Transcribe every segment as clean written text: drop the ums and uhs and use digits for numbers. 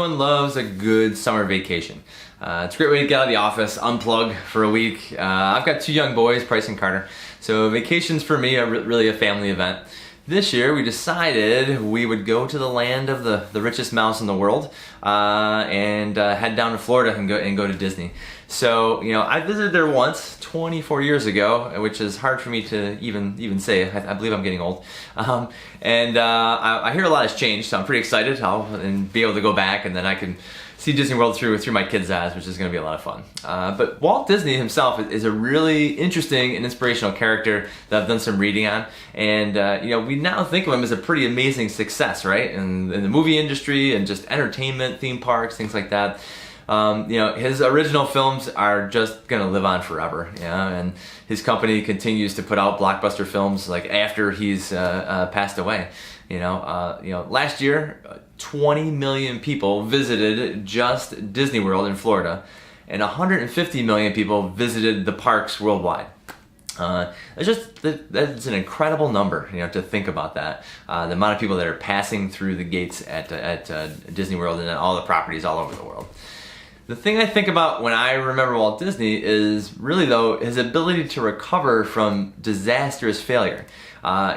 everyone loves a good summer vacation. It's a great way to get out of the office, unplug for a week. I've got two young boys, Price and Carter, so vacations for me are really a family event. This year we decided we would go to the land of the richest mouse in the world and head down to Florida and go to Disney. So, you know, I visited there once 24 years ago, which is hard for me to even say. I believe I'm getting old. I hear a lot has changed, so I'm pretty excited. I'll be able to go back, and then I can see Disney World through my kids' eyes, which is going to be a lot of fun. But Walt Disney himself is a really interesting and inspirational character that I've done some reading on. And you know, we now think of him as a pretty amazing success, right? In the movie industry and just entertainment, theme parks, things like that. You know, his original films are just gonna live on forever, you know, and his company continues to put out blockbuster films like after he's passed away. You know, last year, 20 million people visited just Disney World in Florida, and 150 million people visited the parks worldwide. That's an incredible number, you know, to think about that. The amount of people that are passing through the gates at Disney World and all the properties all over the world. The thing I think about when I remember Walt Disney is really, though, his ability to recover from disastrous failure.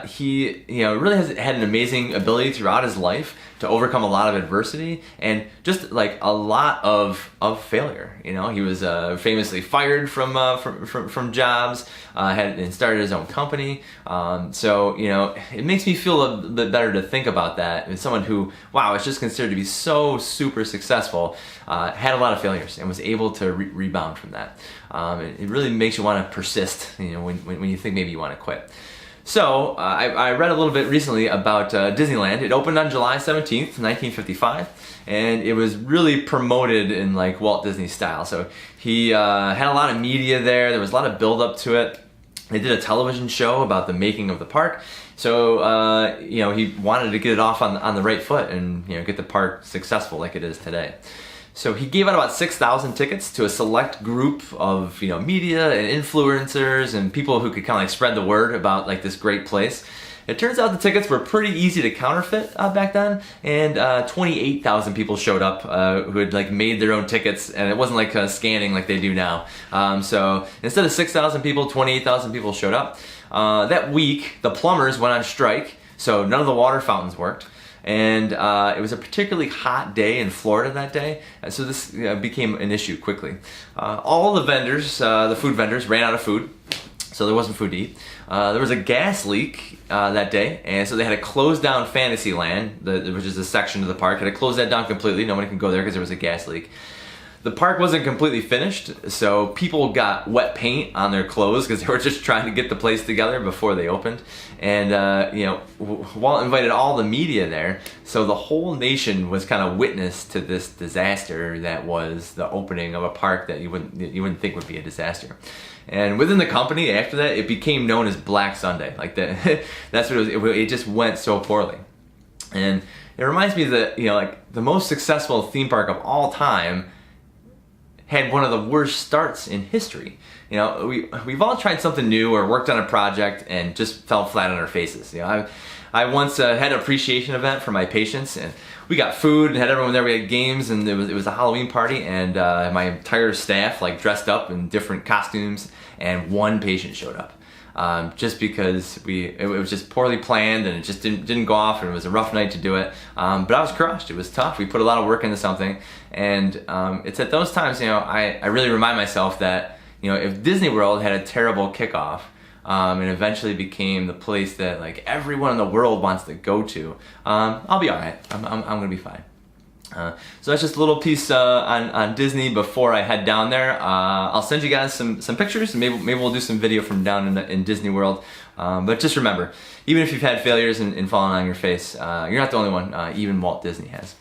He, you know, really has had an amazing ability throughout his life to overcome a lot of adversity and just like a lot of failure. You know, he was famously fired from jobs, and started his own company. So, you know, it makes me feel a bit better to think about that. As someone who, wow, is just considered to be so super successful, had a lot of failures and was able to rebound from that. It really makes you want to persist, you know, when you think maybe you want to quit. So, I read a little bit recently about Disneyland. It opened on July 17th, 1955, and it was really promoted in like Walt Disney style. So he had a lot of media there. There was a lot of build up to it. They did a television show about the making of the park. So, you know, he wanted to get it off on the right foot and, you know, get the park successful like it is today. So he gave out about 6,000 tickets to a select group of, you know, media and influencers and people who could kind of like spread the word about like this great place. It turns out the tickets were pretty easy to counterfeit back then, and 28,000 people showed up who had like made their own tickets, and it wasn't like scanning like they do now. So instead of 6,000 people, 28,000 people showed up. That week, the plumbers went on strike, so none of the water fountains worked. And it was a particularly hot day in Florida that day, so this became an issue quickly. All the vendors, the food vendors, ran out of food, so there wasn't food to eat. There was a gas leak that day, and so they had to close down Fantasyland, which is a section of the park. Had to close that down completely. Nobody could go there because there was a gas leak. The park wasn't completely finished, so people got wet paint on their clothes because they were just trying to get the place together before they opened. And you know, Walt invited all the media there, so the whole nation was kind of witness to this disaster that was the opening of a park that you wouldn't think would be a disaster. And within the company, after that, it became known as Black Sunday. Like that's what it was. It just went so poorly. And it reminds me that, you know, like the most successful theme park of all time had one of the worst starts in history. You know, we've all tried something new or worked on a project and just fell flat on our faces. You know, I once had an appreciation event for my patients, and we got food and had everyone there. We had games, and it was a Halloween party, and my entire staff like dressed up in different costumes, and one patient showed up. Just because it was just poorly planned and it just didn't go off, and it was a rough night to do it. But I was crushed. It was tough. We put a lot of work into something, and it's at those times, you know, I really remind myself that, you know, if Disney World had a terrible kickoff and eventually became the place that like everyone in the world wants to go to, I'll be all right. I'm gonna be fine. So that's just a little piece on Disney before I head down there. I'll send you guys some pictures. Maybe we'll do some video from down in Disney World. But just remember, even if you've had failures and fallen on your face, you're not the only one. Even Walt Disney has.